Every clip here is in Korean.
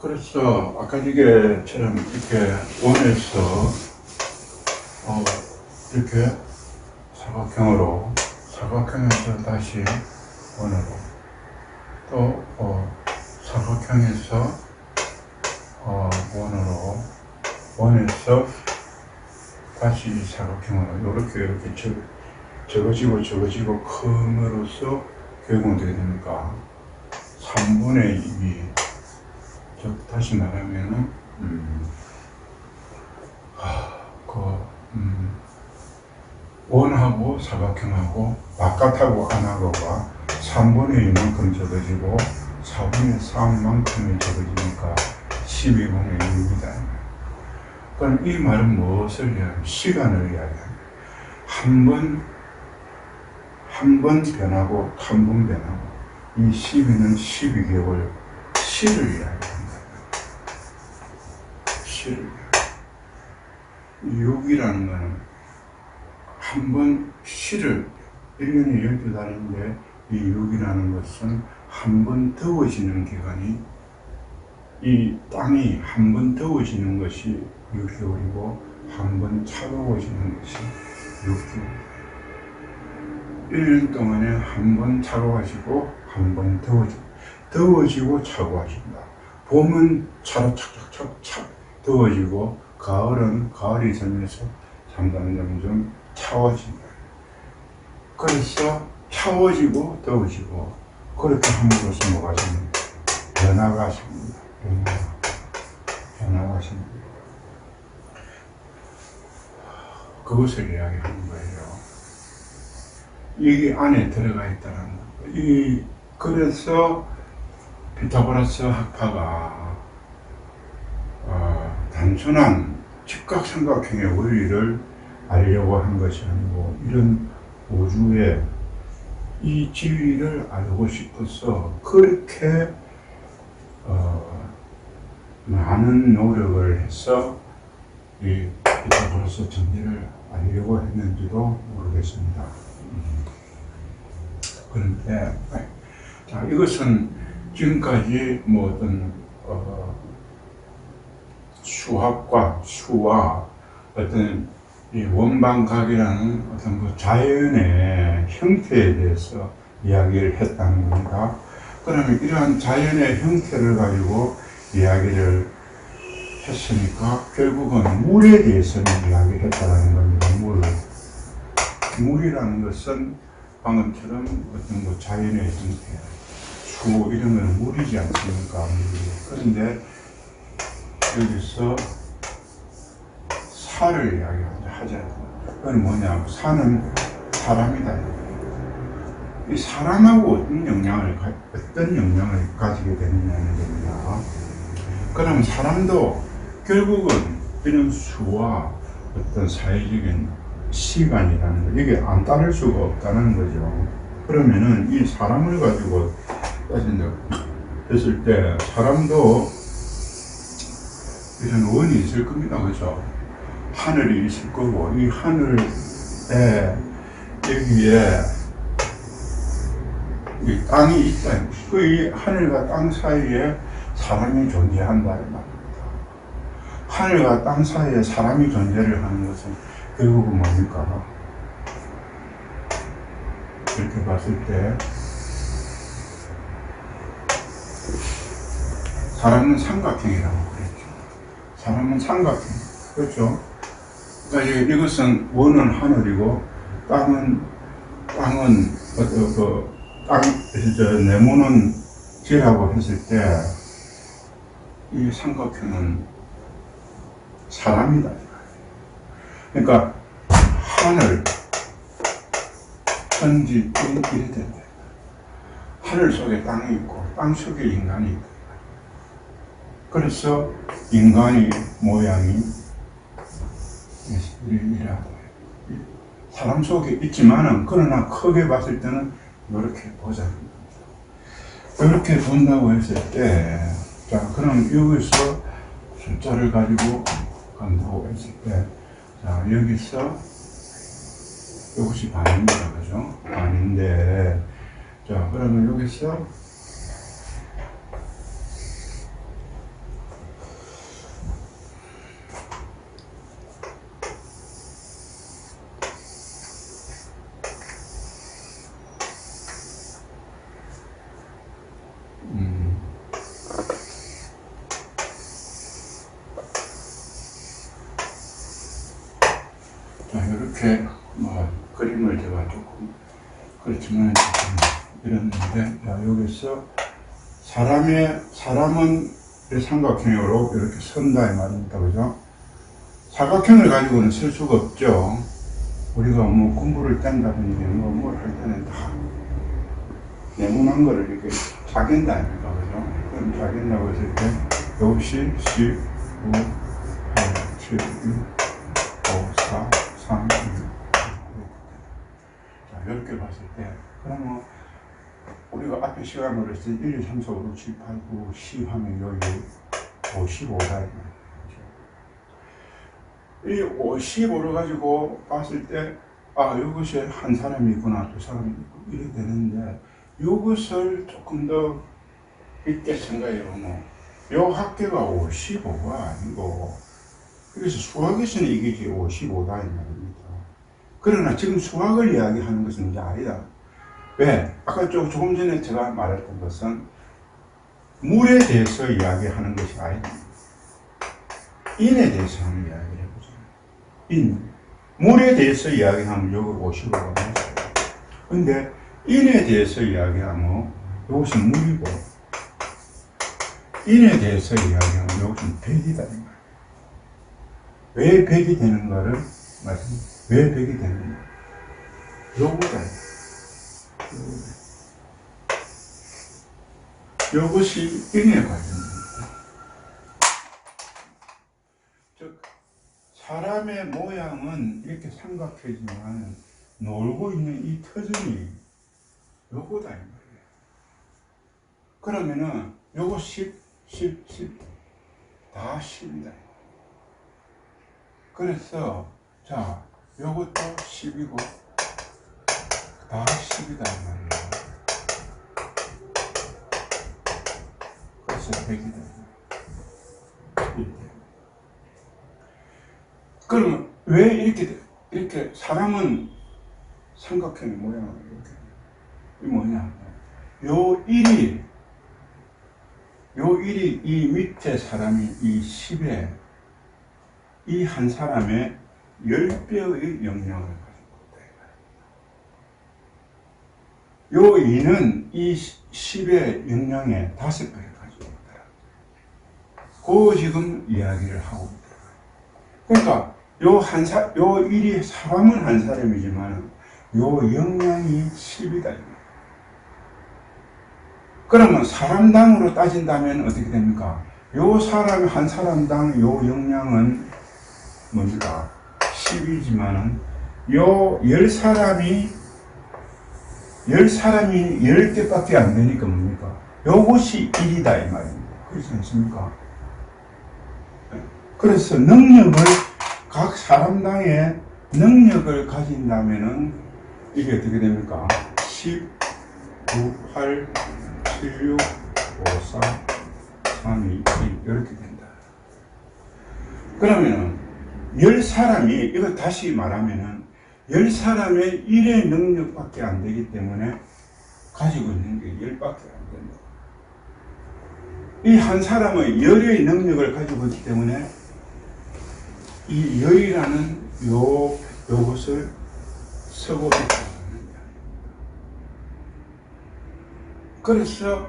그래서 아까 이게처럼 이렇게 원에서 이렇게 사각형에서 다시 원으로 또 사각형에서 원으로 원에서 다시 사각형으로 이렇게 적어지고 큼으로써 결국은 어떻게 됩니까? 3분의 2 즉 다시 말하면은 원하고 사각형하고 바깥하고 안하고가 3분의 2만큼 적어지고 4분의 3만큼이 적어지니까 12분의 1입니다. 그럼 이 말은 무엇을 이야기하면 시간을 이야기합니다. 한 번 변하고 한 번 변하고 이 12는 12개월 시를 이야기합니다. 시를 6이라는 것은 한 번 시를 1년에 12달인데 이 6이라는 것은 한 번 더워지는 기간이 이 땅이 한 번 더워지는 것이 6개월이고 한 번 차가워지는 것이 6개월. 1년 동안에 한 번 차가워지고 한 번 더워지고 차가워진다. 봄은 차락차락차락 더워지고 가을이 되면서 점점 차워진다. 그래서 차워지고 더워지고 그렇게 함으로써 뭐가 생깁니까? 변화가 생깁니다. 변화가 생깁니다. 그것을 이야기하는 거예요. 여기 안에 들어가 있다는 거. 그래서 피타고라스 학파가 단순한 직각삼각형의 원리를 알려고 한 것이 아니고 이런 우주의 이 진리를 알고 싶어서 그렇게 많은 노력을 해서 이 피타고라스 정리를 알려고 했는지도 모르겠습니다. 그런데 자, 이것은 지금까지 뭐 어떤 수와 어떤 이 원방각이라는 어떤 그 자연의 형태에 대해서 이야기를 했다는 겁니다. 그러면 이러한 자연의 형태를 가지고 이야기를 했으니까 결국은 물에 대해서는 이야기를 했다는 겁니다. 물이라는 것은 방금처럼 어떤 그 자연의 형태, 수 이런 건 물이지 않습니까? 그런데 여기서 사를 이야기하잖아요. 그건 뭐냐? 사는 사람이다. 이 사람하고 어떤 영향을 가지게 되느냐는 겁니다. 그럼 사람도 결국은 이런 수와 어떤 사회적인 시간이라는 거, 이게 안 따를 수가 없다는 거죠. 그러면은 이 사람을 가지고 따진다고 했을 때 사람도 이런 원이 있을 겁니다. 그죠? 하늘이 있을 거고, 이 하늘에 여기에 이 땅이 있다. 이 하늘과 땅 사이에 사람이 존재한다. 하늘과 땅 사이에 사람이 존재를 하는 것은 결국은 뭡니까? 이렇게 봤을 때 사람은 삼각형이라고 그랬죠. 사람은 삼각형. 그렇죠? 그러니까 이것은 원은 하늘이고 땅은 네모는 지라고 했을 때 이 삼각형은 사람이다. 그러니까 하늘, 천지, 이래 된다. 하늘 속에 땅이 있고 땅 속에 인간이 있고 그래서 인간의 모양이 이래하고 사람 속에 있지만은 그러나 크게 봤을 때는 이렇게 보자는 겁니다. 이렇게 본다고 했을 때 자 그럼 여기서 숫자를 가지고 간다고 했을 때 자 여기서 이것이 반입니다. 그죠? 반인데 자 그러면 여기서 이렇게 뭐 그림을 제가 조금 그렇지만 이랬는데, 자, 여기서 사람은 삼각형으로 이렇게 선다 이 말입니다. 그죠? 사각형을 가지고는 쓸 수가 없죠. 우리가 뭐 공부를 뗀다든지 뭘 할 때는 다 네모난 거를 이렇게 짜긴다 아닙니까? 그죠? 그럼 짜긴다고 했을 때 요것이 10, 9, 8, 7, 6, 5, 4, 3, 2, 1. 자, 이렇게 봤을 때 그러면 우리가 앞에 시간으로 했을 때 1, 2, 3, 4, 5, 6, 7, 8, 9, 10 하면 여기 55다. 이 55를 가지고 봤을 때, 아, 이것이 한 사람이 있구나, 두 사람이 있고, 이렇게 되는데, 이것을 조금 더 있게 생각해보면, 요 합계가 55가 아니고, 그래서 수학에서는 이게 55다, 이 말입니다. 그러나 지금 수학을 이야기하는 것은 이제 아니다. 왜? 아까 조금 전에 제가 말했던 것은 물에 대해서 이야기하는 것이 아니다. 인에 대해서 하는 이야기를 해보죠. 인. 물에 대해서 이야기하면 여기 55가 나왔어요. 근데 인에 대해서 이야기하면 이것은 물이고, 인에 대해서 이야기하면 이것은 100이다. 왜 100이 되는가를 왜 100이 되는가? 요거다. 요것이 인에 관련됩니다. 즉, 사람의 모양은 이렇게 삼각해지만 놀고 있는 이 터전이 요거다 이 말이에요. 그러면은 요거 10, 10, 10 다 10이다. 그래서 자, 요것도 10이고 다 10이다 이 말이에요. 그래서 100이다. 그러면 왜 이렇게 사람은 삼각형의 모양을 이렇게 이 뭐냐? 요 1이 이 밑에 사람이 이 10에 이 한 사람의 10배의 영향을 가지고 있다. 요 2는 이 10의 영향의 5배를 가지고 있다. 그 지금 이야기를 하고 있다. 그러니까 요 1이 사람은 한 사람이지만 요 영향이 10이다. 그러면 사람당으로 따진다면 어떻게 됩니까? 요 사람 한 사람당 요 영향은 뭡니까? 10이지만은 요 10사람이 10개밖에 안 되니까 뭡니까? 요것이 1이다 이 말입니다. 그렇지 않습니까? 그래서 각 사람당의 능력을 가진다면은 이게 어떻게 됩니까? 10, 9, 8, 7, 6, 5, 4, 3, 2, 1 이렇게 된다. 그러면은 10사람이 이거 다시 말하면은 10사람의 1의 능력밖에 안 되기 때문에 가지고 있는 게 10밖에 안 된다. 이 한 사람은 10의 능력을 가지고 있기 때문에 이 열이라는 요것을 쓰고 있다는 거야. 그래서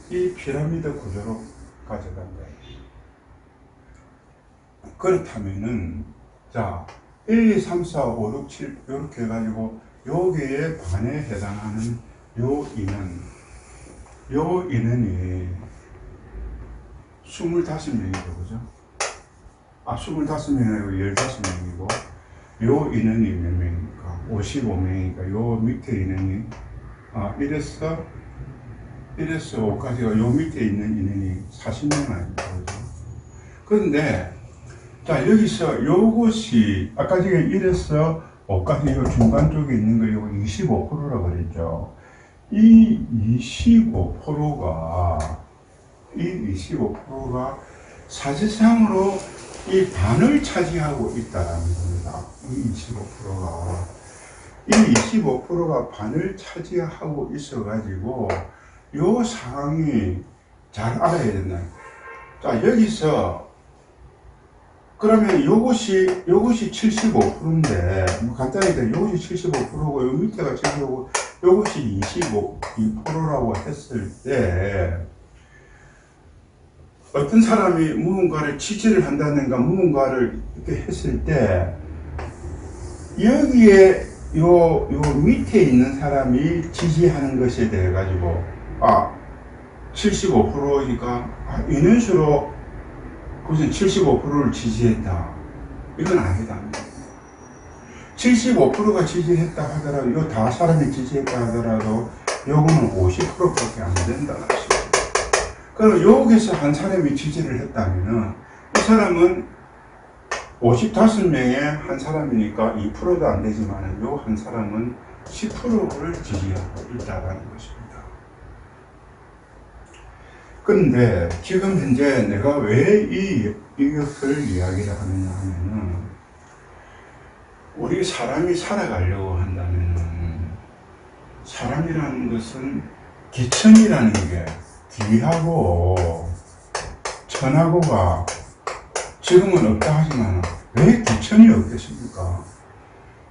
이 피라미드 구조로 가져간다. 그렇다면은, 자, 1, 2, 3, 4, 5, 6, 7, 이렇게 해가지고, 여기에 반에 해당하는 요 인원이 25명이죠, 그죠? 25명이 아니고 15명이고, 요 인원이 몇 명입니까? 55명이니까, 요 밑에 인원이, 1에서 5까지가 요 밑에 있는 인원이 40명 아닙니까? 그죠? 그런데, 자, 여기서 요것이, 아까 지금 1에서 5까지 요 중간 쪽에 있는 거 요거 25%라고 그랬죠. 이 25%가 사실상으로 이 반을 차지하고 있다라는 겁니다. 이 25%가 반을 차지하고 있어가지고 요 상황이 잘 알아야 된다. 자, 여기서 그러면 요것이 75%인데, 뭐 간단히 요것이 75%고, 요 밑에가 75%고, 요것이 2%라고 했을 때, 어떤 사람이 무언가를 지지를 한다든가, 무언가를 이렇게 했을 때, 여기에 요 밑에 있는 사람이 지지하는 것에 대해 가지고, 75%니까, 이런 식으로 그것은 75%를 지지했다. 이건 아니다. 75%가 지지했다 하더라도, 요 다 사람이 지지했다 하더라도, 요거는 50%밖에 안 된다는 것이죠. 그럼 여기서 한 사람이 지지를 했다면은, 이 사람은 55명에 한 사람이니까 2%도 안 되지만은, 요 한 사람은 10%를 지지하고 있다는 것입니다. 그런데 지금 현재 내가 왜 이것을 이야기를 하느냐 하면은, 우리 사람이 살아가려고 한다면은, 사람이라는 것은 기천이라는 게 귀하고 천하고가 지금은 없다 하지만 왜 기천이 없겠습니까?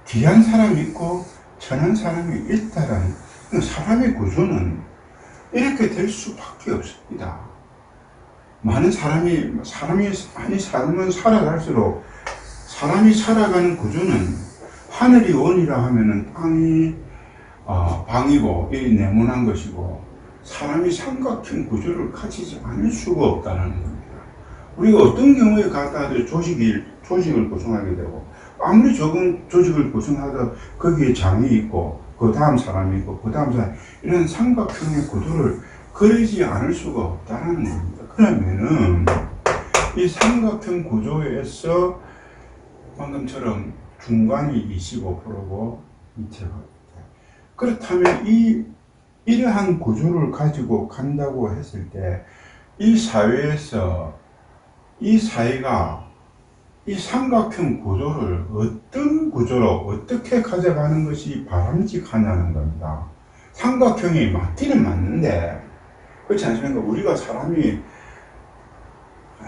귀한 사람이 있고 천한 사람이 있다라는 사람의 구조는 이렇게 될 수밖에 없습니다. 많은 사람이 많이 살면 살아갈수록 사람이 살아가는 구조는 하늘이 원이라 하면은 땅이 방이고 이 네모난 것이고 사람이 삼각형 구조를 가지지 않을 수가 없다는 겁니다. 우리가 어떤 경우에 갖다도 조직을 구성하게 되고 아무리 적은 조직을 구성하다 거기에 장이 있고 그 다음 사람이 있고 그 다음 사람 이런 삼각형의 구도를 그리지 않을 수가 없다는 겁니다. 그러면은 이 삼각형 구조에서 방금처럼 중간이 25%고 밑에가 그렇다면 이러한 구조를 가지고 간다고 했을 때 이 사회에서 이 사회가 이 삼각형 구조를 어떤 구조로 어떻게 가져가는 것이 바람직하냐는 겁니다. 삼각형이 맞기는 맞는데 그렇지 않습니까? 우리가 사람이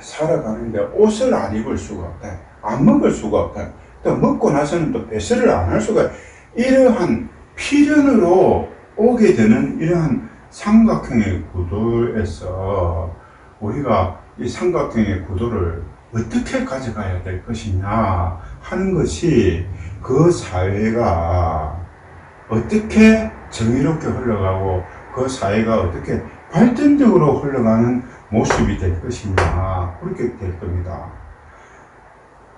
살아가는데 옷을 안 입을 수가 없다. 안 먹을 수가 없다. 또 먹고 나서는 또 배설을 안 할 수가 이러한 필연으로 오게 되는 이러한 삼각형의 구도에서 우리가 이 삼각형의 구도를 어떻게 가져가야 될 것이냐 하는 것이 그 사회가 어떻게 정의롭게 흘러가고 그 사회가 어떻게 발전적으로 흘러가는 모습이 될 것이냐 그렇게 될 겁니다.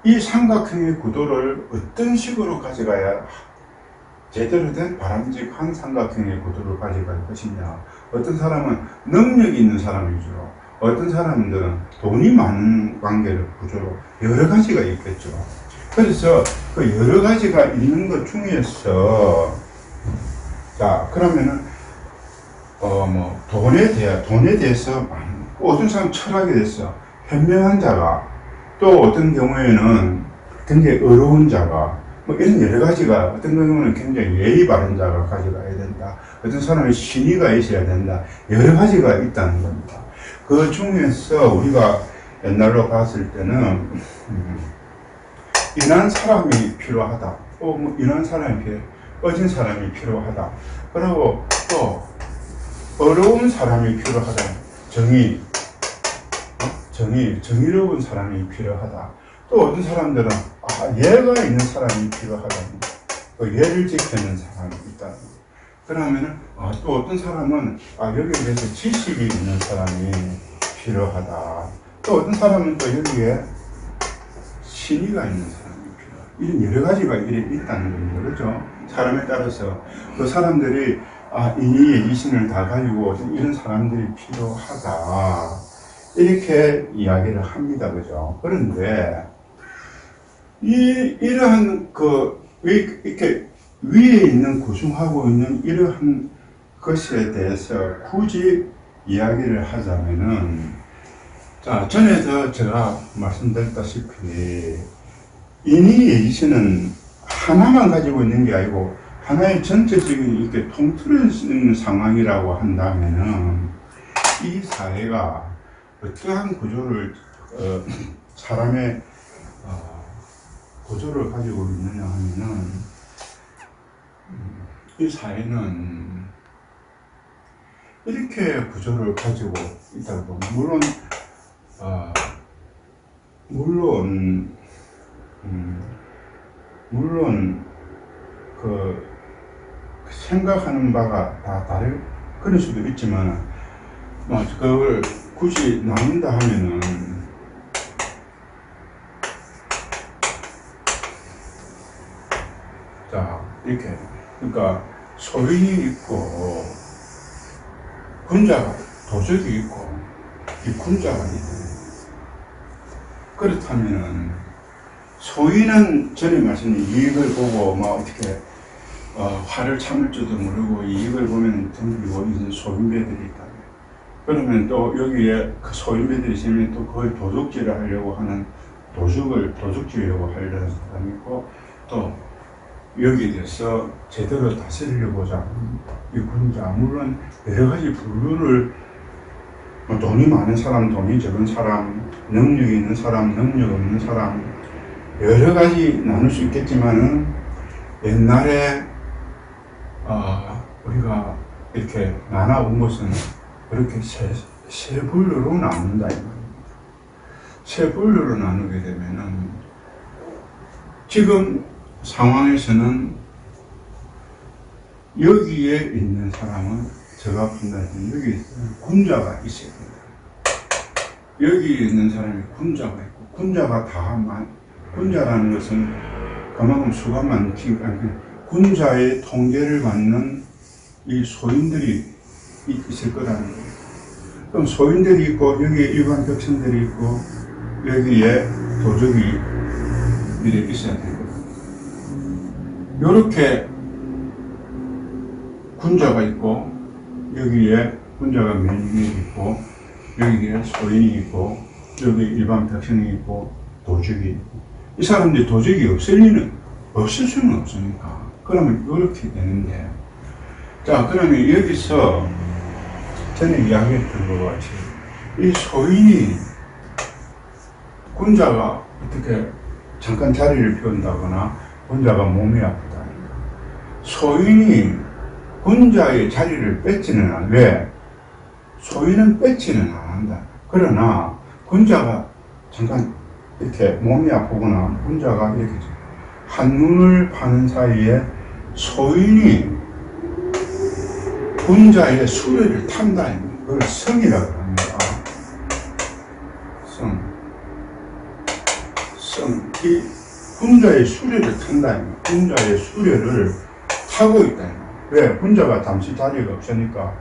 이 삼각형의 구도를 어떤 식으로 가져가야 제대로 된 바람직한 삼각형의 구도를 가져갈 것이냐. 어떤 사람은 능력이 있는 사람 위주로 어떤 사람들은 돈이 많은 관계를 구조로 여러 가지가 있겠죠. 그래서 그 여러 가지가 있는 것 중에서 자 그러면은 돈에 대해서 어떤 사람 철학에 대해서 현명한 자가 또 어떤 경우에는 굉장히 어려운 자가 뭐 이런 여러 가지가 어떤 경우는 굉장히 예의 바른 자가 가져가야 된다. 어떤 사람은 신의가 있어야 된다. 여러 가지가 있다는 겁니다. 그 중에서 우리가 옛날로 봤을 때는 이런 사람이 필요하다. 뭐 이런 사람이 어진 사람이 필요하다. 그리고 또 어려운 사람이 필요하다. 정의로운 사람이 필요하다. 또 어떤 사람들은 예가 있는 사람이 필요하다. 또 예를 지키는 사람이 있다. 그러면은 또 어떤 사람은 여기에 대해서 지식이 있는 사람이 필요하다. 또 어떤 사람은 또 여기에 신의가 있는 사람이 필요하다. 이런 여러 가지가 있다는 겁니다. 그렇죠? 사람에 따라서 그 사람들이 인의의 이신을 다 가지고 이런 사람들이 필요하다. 이렇게 이야기를 합니다. 그죠? 그런데 이러한 이렇게 위에 있는 구성하고 있는 이러한 것에 대해서 굳이 이야기를 하자면은 자 전에도 제가 말씀드렸다시피 인의의 이신은 하나만 가지고 있는 게 아니고 하나의 전체적인 이렇게 통틀을 수 있는 상황이라고 한다면은 이 사회가 어떠한 구조를 사람의 구조를 가지고 있느냐 하면은 이 사회는 이렇게 구조를 가지고 있다고. 물론 그 생각하는 바가 다 다를 그럴 수도 있지만 그걸 굳이 나눈다 하면은 자 이렇게 그러니까 소인이 있고 군자가 도적이 있고 이 군자가 있고 그렇다면은 소인은 전에 말씀드린 이익을 보고 막 어떻게 화를 참을 줄도 모르고 이익을 보면 덤비고 있는 소인배들이 있다. 그러면 또 여기에 그 소인배들이 있으면 또 거의 도둑질을 하려고 하는 도둑질하려고 하려는 사람이 있고 또 여기에 대해서 제대로 다스리려고자 하는 이 군자 물론 여러 가지 분류를 돈이 많은 사람, 돈이 적은 사람, 능력이 있는 사람, 능력 없는 사람 여러 가지 나눌 수 있겠지만은 옛날에 우리가 이렇게 나눠본 것은 그렇게 세 분류로 나눈다 이 말입니다. 세 분류로 나누게 되면은 지금 상황에서는 여기에 있는 사람은 제가 판단하는 여기 군자가 있어야 된다. 여기 있는 사람이 군자가 있고 군자가 군자라는 것은 그만큼 수가 많지 군자의 통제를 받는 이 소인들이 있을 거라는 거예요. 그럼 소인들이 있고 여기에 일반 백성들이 있고 여기에 도적이 이렇게 있어야 되는 거예요. 이렇게 군자가 있고 여기에 군자가 면역이 있고 여기에 소인이 있고 여기 일반 백성이 있고 도적이 있고 이 사람들이 도적이 없을 수는 없으니까 그러면 이렇게 되는데 자 그러면 여기서 전에 이야기했던 것 같이 이 소인이 군자가 어떻게 잠깐 자리를 비운다거나 군자가 몸이 아프다 소인이 군자의 자리를 뺏지는 않아. 왜? 소인은 뺏지는 않는다. 그러나 군자가 잠깐 이렇게 몸이 아프거나 군자가 이렇게 한눈을 파는 사이에 소인이 군자의 수레를 탄다. 그걸 성이라고 합니다. 이 군자의 수레를 탄다. 군자의 수레를 타고 있다. 왜? 군자가 잠시 자리가 없으니까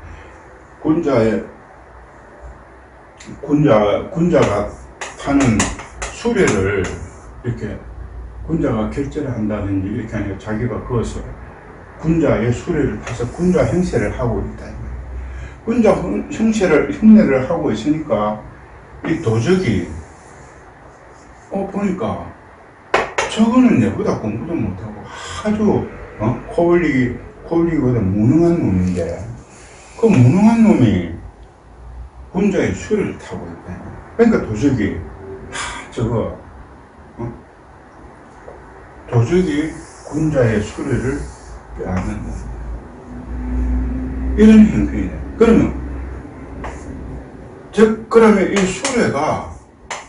군자가 타는 수레를 이렇게 군자가 결제를 한다든지 이렇게 하니까 자기가 그것을 군자의 수레를 타서 군자 행세를 하고 있다. 군자 흉내를 하고 있으니까 이 도적이 보니까 저거는 내보다 공부도 못하고 아주 콜리기보다 무능한 놈인데 그 무능한 놈이 군자의 수레를 타고 있다. 그러니까 도적이 도적이 군자의 수레를 빼앗는다. 이런 형편이네. 그러면 이 수레가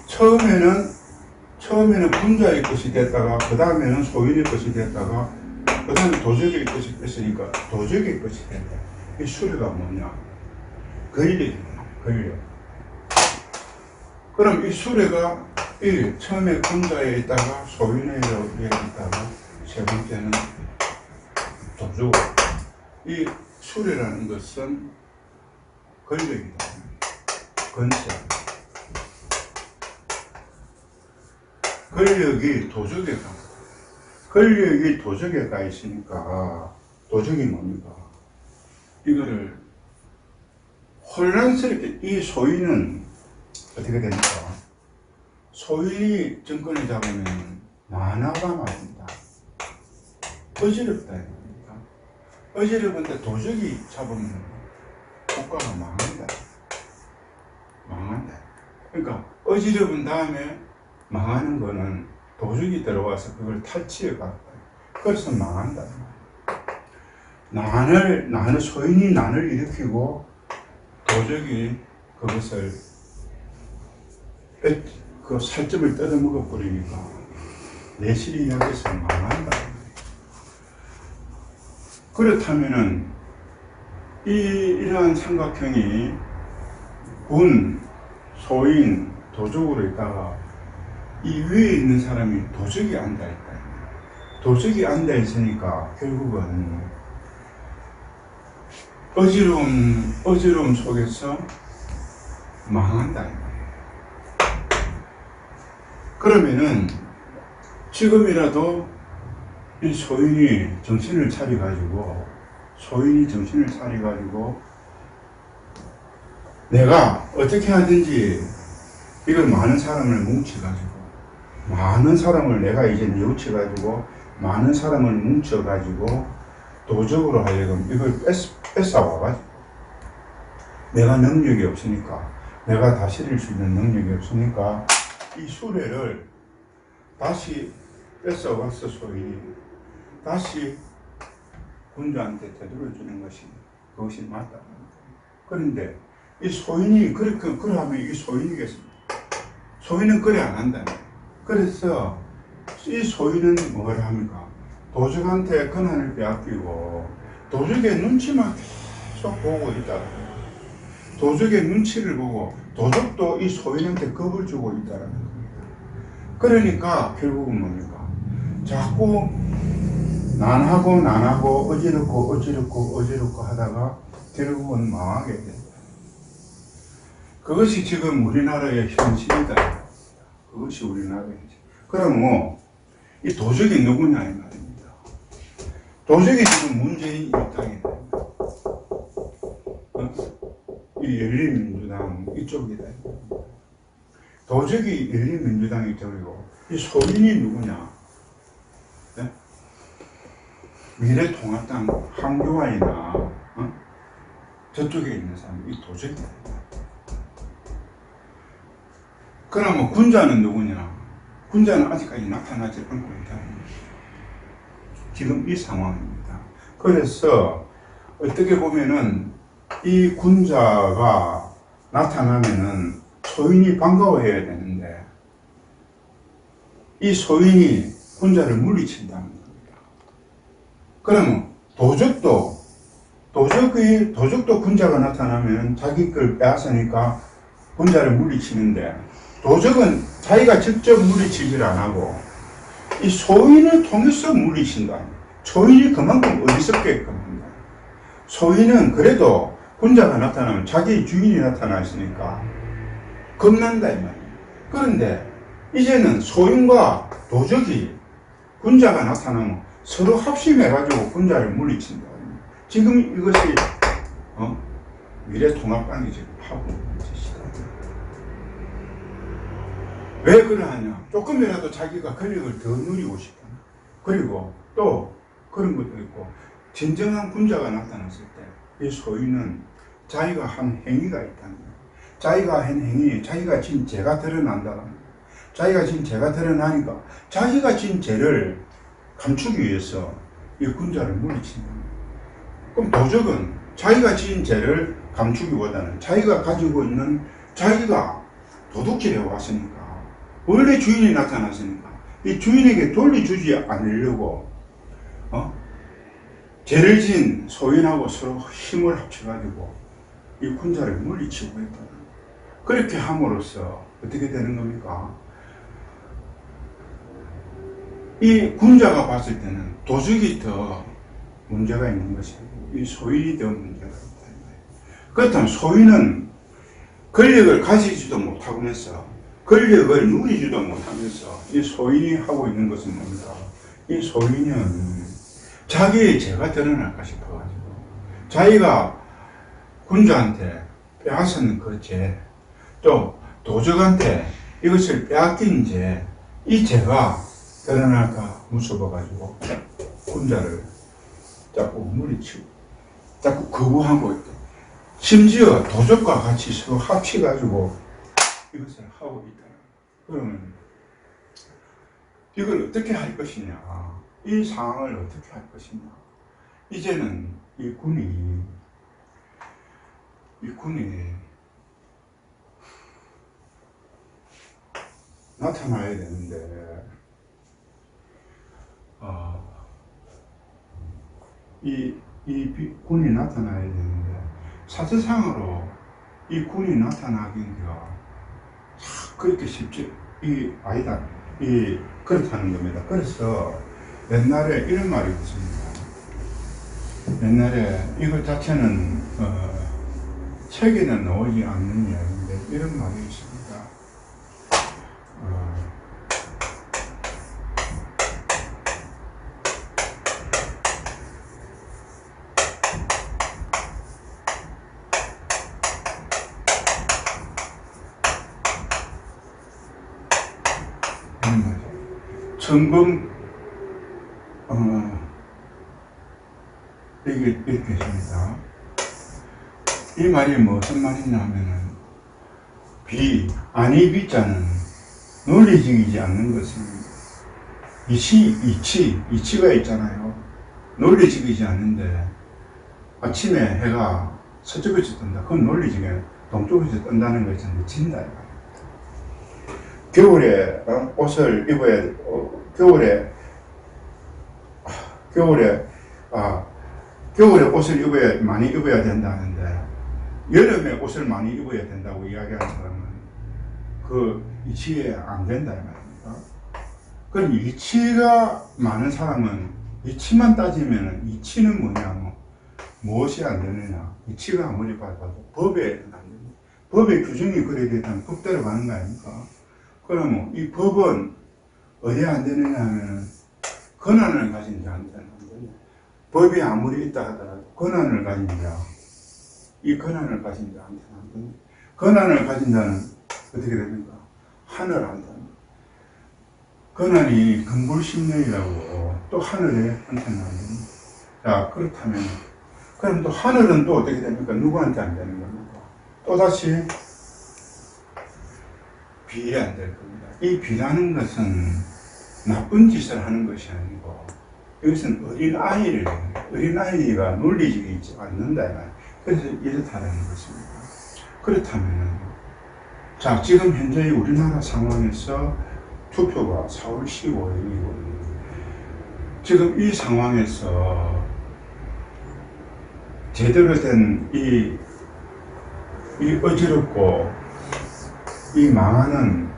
처음에는 군자의 것이 됐다가 그 다음에는 소인의 것이 됐다가 그 다음에 도적의 것이 됐으니까 도적의 것이 된다. 이 수레가 뭐냐? 권력이구나. 권력. 그럼 이 수레가 처음에 군자에 있다가 소인에 있다가 세 번째는 도적. 이 수레라는 것은 권력이다. 권세. 권력이 도적에 가. 권력이 도적에 가 있으니까 도적이 뭡니까? 이거를 혼란스럽게 이 소인은 어떻게 됩니까? 소인이 정권을 잡으면 만화가 말입니다. 어지럽다. 어지럽은데 도적이 잡으면 국가가 망한다. 그러니까 어지럽은 다음에 망하는 거는 도적이 들어와서 그걸 탈취해 갔다. 그래서 망한다. 소인이 난을 일으키고 도적이 그것을 그 살점을 뜯어먹어 버리니까 내실이 여기서 망한다. 그렇다면은 이러한 삼각형이 군, 소인, 도적으로 있다가 이 위에 있는 사람이 도적이 앉아있다. 도적이 앉아있으니까 결국은 어지러움 속에서 망한다. 그러면은 지금이라도 이 소인이 정신을 차려가지고 내가 어떻게 하든지 이걸 많은 사람을 내가 이제 뉘우쳐가지고 많은 사람을 뭉쳐가지고 도적으로 하려면 이걸 뺏어와가지고 내가 능력이 없으니까 내가 다스릴 수 있는 능력이 없으니까 이 수레를 다시 뺏어와서 소인이 다시 군주한테 되돌려주는 그것이 맞다. 그런데 이 소인이 그러면 이 소인이겠습니까? 소인은 그래 안 한다. 그래서 이 소인은 뭐라 합니까? 도적한테 권한을 빼앗기고 도적의 눈치만 계속 보고 있다. 도적의 눈치를 보고 도적도 이 소인한테 겁을 주고 있다는 겁니다. 그러니까 결국은 뭡니까? 자꾸 난하고 어지럽고 하다가 결국은 망하게 된다. 그것이 지금 우리나라의 현실이다. 그것이 우리나라의 현실. 그럼 이 도적이 누구냐 이 말입니다. 도적이 지금 문재인 일당이다. 이 열린민주당 이쪽이다. 도적이 열린민주당 이쪽이고 이 소인이 누구냐? 네? 미래통합당 황교안이나 저쪽에 있는 사람이 이 도적이다. 그러면 군자는 누구냐? 군자는 아직까지 나타나지 않고 있다. 지금 이 상황입니다. 그래서 어떻게 보면은 이 군자가 나타나면은 소인이 반가워해야 되는데 이 소인이 군자를 물리친다는 겁니다. 그러면 도적도 군자가 나타나면 자기 걸 빼앗으니까 군자를 물리치는데 도적은 자기가 직접 물리치질 안 하고 이 소인을 통해서 물리친다. 소인이 그만큼 어리석게끔 한다. 소인은 그래도 군자가 나타나면 자기 주인이 나타났으니까 겁난다 이 말이에요. 그런데 이제는 소인과 도적이 군자가 나타나면 서로 합심해가지고 군자를 물리친다. 지금 이것이 미래통합당이 지금 하고 있는 짓이다. 왜 그러하냐? 조금이라도 자기가 권력을 더 누리고 싶다. 그리고 또 그런 것도 있고 진정한 군자가 나타났을 때 이 소인은 자기가 한 행위가 있다는 거예요. 자기가 한 행위, 자기가 진 죄가 드러난다는 거예요. 자기가 진 죄가 드러나니까 자기가 진 죄를 감추기 위해서 이 군자를 물리친다. 그럼 도적은 자기가 진 죄를 감추기보다는 자기가 가지고 있는 자기가 도둑질해 왔으니까 원래 주인이 나타났으니까 이 주인에게 돌려주지 않으려고 죄를 진 소인하고 서로 힘을 합쳐가지고 이 군자를 물리치고 있다. 그렇게 함으로써 어떻게 되는 겁니까? 이 군자가 봤을 때는 도적이 더 문제가 있는 것이고 이 소인이 더 문제가 있다. 그렇다면 소인은 권력을 가지지도 못하면서 권력을 누리지도 못하면서 이 소인이 하고 있는 것은 뭡니까? 이 소인은 자기의 죄가 드러날까 싶어가지고 자기가 군주한테 빼앗은 그 죄, 또 도적한테 이것을 빼앗긴 죄, 이 죄가 드러날까 무서워가지고 군자를 자꾸 물리치고 자꾸 거부하고 있다. 심지어 도적과 같이 서로 합치가지고 이것을 하고 있다. 그러면 이걸 어떻게 할 것이냐, 이 상황을 어떻게 할 것이냐. 이제는 이 군이 나타나야 되는데, 군이 나타나야 되는데, 사실상으로 이 군이 나타나기가 그렇게 쉽지, 아니다. 그렇다는 겁니다. 그래서 옛날에 이런 말이 있습니다. 옛날에 이것 자체는, 책에는 나오지 않는 이야기인데, 이런 말이 있습니다. 천금, 이게 이렇게 있습니다. 이 말이 무슨 말이냐면은, 아니 비자는 논리적이지 않는 것은, 이치가 있잖아요. 논리적이지 않는데, 아침에 해가 서쪽에서 뜬다. 그건 논리적이에요. 동쪽에서 뜬다는 것은 미친다. 겨울에 옷을 입어야 겨울에 옷을 많이 입어야 된다는데, 여름에 옷을 많이 입어야 된다고 이야기하는 사람은 그 이치에 안 된다 이 말입니다. 그럼 이치가 많은 사람은, 이치만 따지면 이치는 뭐냐, 무엇이 안 되느냐. 이치가 아무리 봐도 법에 안 됩니다. 법의 규정이 그래야 되면 법대로 가는 거 아닙니까? 그러면 이 법은 어디에 안 되느냐 하면, 권한을 가진 자한테는 안 되냐. 법이 아무리 있다 하더라도 권한을 가진 자, 이 권한을 가진 자한테는 안 되냐. 권한을 가진 자는 어떻게 됩니까? 하늘한테는. 권한이 금불심령이라고 또 하늘에 한테는 안 됩니다. 자, 그렇다면, 그럼 또 하늘은 또 어떻게 됩니까? 누구한테 안 되는 겁니까? 또다시 비에 안 될 겁니다. 이 비라는 것은 나쁜 짓을 하는 것이 아니고, 이것은 어린아이가 논리적이지 않는다. 그래서 이렇다는 것입니다. 그렇다면, 자, 지금 현재 우리나라 상황에서 투표가 4월 15일이거든요. 지금 이 상황에서 제대로 된 이 어지럽고 이 망하는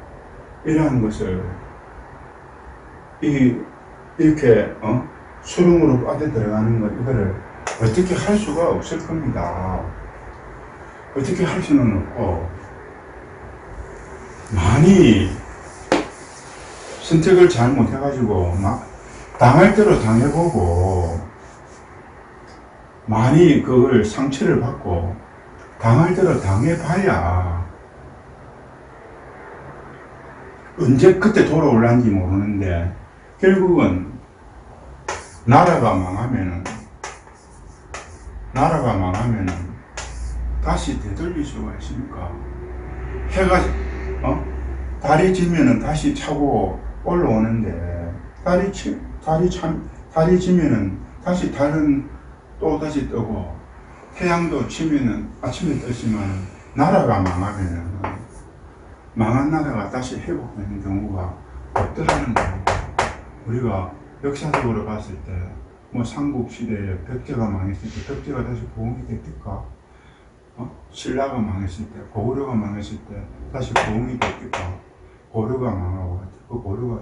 이러한 것을 이렇게 수렁으로 빠져들어가는 것, 이거를 어떻게 할 수가 없을 겁니다. 어떻게 할 수는 없고, 많이 선택을 잘 못해가지고 당할 대로 당해보고, 많이 그걸 상처를 받고 당할 대로 당해봐야 언제 그때 돌아올란지 모르는데, 결국은 나라가 망하면은 다시 되돌릴 수가 있습니까? 해가 달이 지면은 다시 차고 올라오는데, 달이 지면은 다시 달은 또 다시 뜨고, 태양도 치면은 아침에 뜨지만, 나라가 망하면은 망한 나라가 다시 회복되는 경우가 없더라는 거예요. 우리가 역사적으로 봤을 때, 삼국시대에 백제가 망했을 때 백제가 다시 부흥이 됐을까? 신라가 망했을 때, 고구려가 망했을 때 다시 부흥이 됐을까? 고려가 망하고, 그 고려가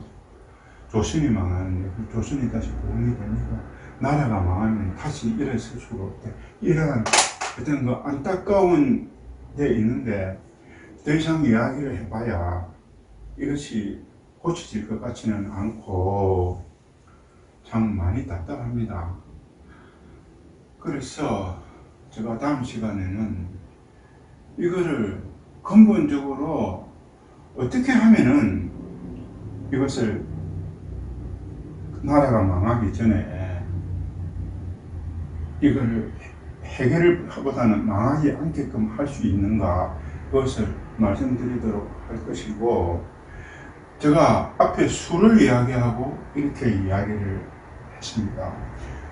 조선이 망하는데 그 조선이 다시 부흥이 됩니까? 나라가 망하면 다시 일어설 수가 없다. 이러한 어떤 그 안타까운 데 있는데, 더 이상 이야기를 해봐야 이것이 고쳐질 것 같지는 않고 참 많이 답답합니다. 그래서 제가 다음 시간에는 이거를 근본적으로 어떻게 하면은 이것을 나라가 망하기 전에 이걸 해결을 하보다는 망하지 않게끔 할 수 있는가, 그것을 말씀드리도록 할 것이고, 제가 앞에 수를 이야기하고 이렇게 이야기를 했습니다.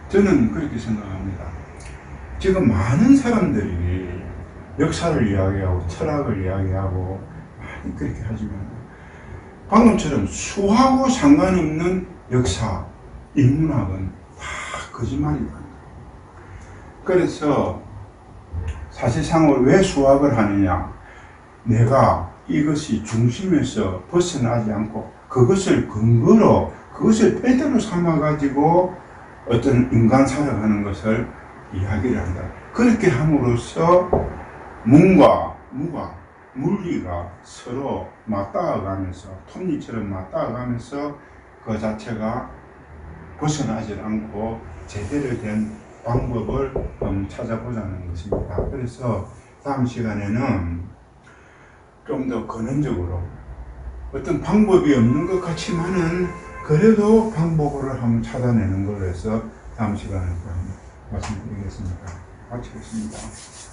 저는 그렇게 생각합니다. 지금 많은 사람들이 역사를 이야기하고 철학을 이야기하고 많이 그렇게 하지만 방금처럼 수하고 상관없는 역사, 인문학은 다 거짓말이다. 그래서 사실상으로 왜 수학을 하느냐? 내가 이것이 중심에서 벗어나지 않고 그것을 근거로 그것을 패대로 삼아가지고 어떤 인간 살아가는 것을 이야기를 한다. 그렇게 함으로써 문과 무가 물리가 서로 맞닿아가면서 톱니처럼 맞닿아가면서 그 자체가 벗어나지 않고 제대로 된 방법을 찾아보자는 것입니다. 그래서 다음 시간에는 좀 더 근원적으로 어떤 방법이 없는 것 같지만은 그래도 방법을 한번 찾아내는 걸로 해서 다음 시간에 말씀드리겠습니다. 마치겠습니다.